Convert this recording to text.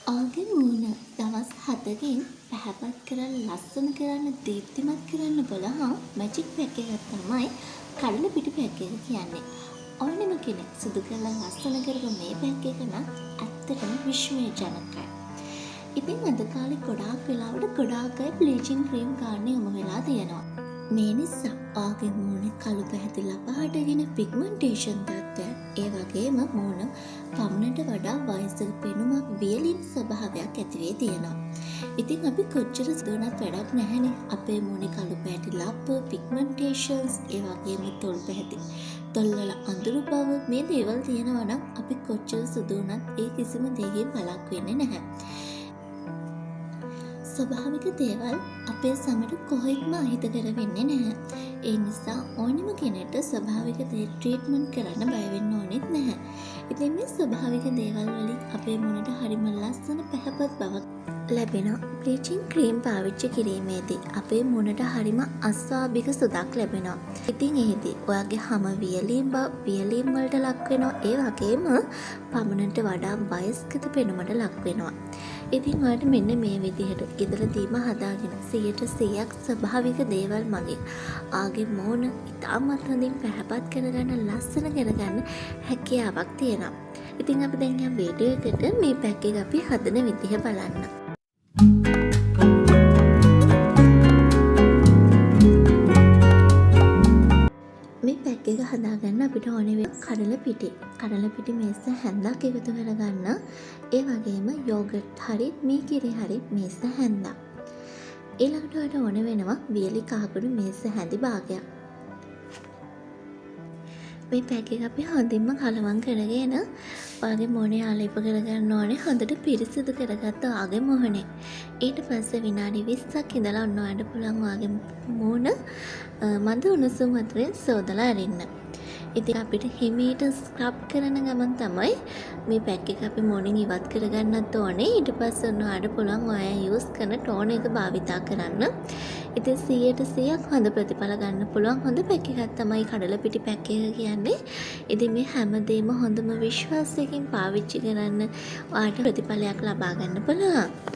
ආගේ මූණ දවස් 7කින් පැහැපත් කරන්න ලස්සන කරන්න දීප්තිමත් කරන්න බලහන් මැජික් පැක් එකක් තමයි කඩල පිටි පැක් එක කියන්නේ. ඕනෙම කෙනෙක් සුදු කරලා ලස්සන කරපු මේ පැක් එක නම් ඇත්තටම විශ්මයජනකයි. ඉතින් අද කාලේ ගොඩාක් වෙලාවට ගොඩාක් අය බ්ලීචින් ක්‍රීම් ගන්න යොමු වෙලා තියෙනවා. මේ නිසා ආගේ මූණේ කළු පැහැතිලා පහටගෙන පිග්මන්ටේෂන් තත්ත්වයන් ඒ වගේම මූණ පමණට වඩා වයසක පෙනුමක් වියලින් ස්වභාවයක් ඇතිවේ තියෙනවා. ඉතින් අපි කොච්චර සුදුනත් වැඩක් නැහැනේ. අපේ මූණේ කළු පැහැති ලප්ප, පිග්මන්ටේෂන්ස් ඒ වගේම තොල් පැහැති තොල්වල අඳුරු බව මේ දේවල් තියෙනවා නම් අපි කොච්චර සුදුනත් ඒ කිසිම දෙයකින් බලක් වෙන්නේ නැහැ. ස්වභාවික දේවල් අපේ සමට කොහෙත්ම අහිතකර වෙන්නේ නැහැ. ඒ නිසා ඕනෙම කෙනෙක්ට ස්වභාවික දේ ට්‍රීට්මන්ට් කරන්න බය වෙන්න ඕනෙත් නැහැ. ඉතින් මේ ස්වභාවික දේවල් වලින් අපේ මුණට හරිම ලස්සන පැහැපත් බවක් ලැබෙනවා. බ්ලීචින් ක්‍රීම් පාවිච්චි කිරීමේදී අපේ මුණට හරිම අස්වාභික සුදක් ලැබෙනවා. ඉතින් එහෙදී ඔයාගේ හැම වියලීම් වලට ලක් වෙනවා. ඒ වගේම පමණට වඩා වයස්ගත පෙනුමට ලක් වෙනවා. ඉතින් ඔයාලට මෙන්න මේ විදිහට ගෙදරදීම හදාගෙන 100% ස්වභාවික දේවල් මගින් ආගේ මූණ ඉතාමත් හොඳින් පැහැපත් කරගන්න ලස්සන කරගන්න හැකියාවක් තියෙනවා. ඉතින් අපි දැන් යම් වීඩියෝ එකකට මේ පැක් එක අපි හදන විදිහ බලන්න. මේ පැක් එක හදාගන්න අපිට ඕනේ වෙන කඩල පිටි මේස හැන්දක් එකතු කරගන්න. ඒ වගේම යෝගට් හරි මී කිරි හරි මේස හැන්දක්. ඊළඟට ඔයාලට ඕන වෙනවා වියලි කහකුඩු මේස හැඳි භාගයක්. මේ පැක් එක අපි හොඳින්ම කලවම් කරගෙන ඔයාගේ මොහොනේ ආලේප කරගන්න ඕනේ. හොඳට පිරිසිදු කරගත්ත ඔයාගේ මොහොනේ. ඊට පස්සේ විනාඩි 20ක් ඉඳලා ඔන්න ඔයාලට පුළුවන් ඔයාගේ මූණ මඳ උණුසුම් වතුරෙන් සෝදලා අරින්න. ඉතින් අපිට හිමීට ස්ක්‍රබ් කරන ගමන් තමයි මේ පැක් එක අපි මොණින් ඉවත් කරගන්නත් ඕනේ. ඊට පස්සේ ඔන්න ඔයාලට පුළුවන් ඔයා යූස් කරන ටෝන එක භාවිතා කරන්න. ඉතින් 100% හොඳ ප්‍රතිඵල ගන්න පුළුවන් හොඳ පැක් එකක් තමයි කඩල පිටි පැක් එක කියන්නේ. ඉතින් මේ හැමදේම හොඳම විශ්වාසයකින් පාවිච්චි කරන්න ඔයාලට ප්‍රතිඵලයක් ලබා ගන්න පුළුවන්.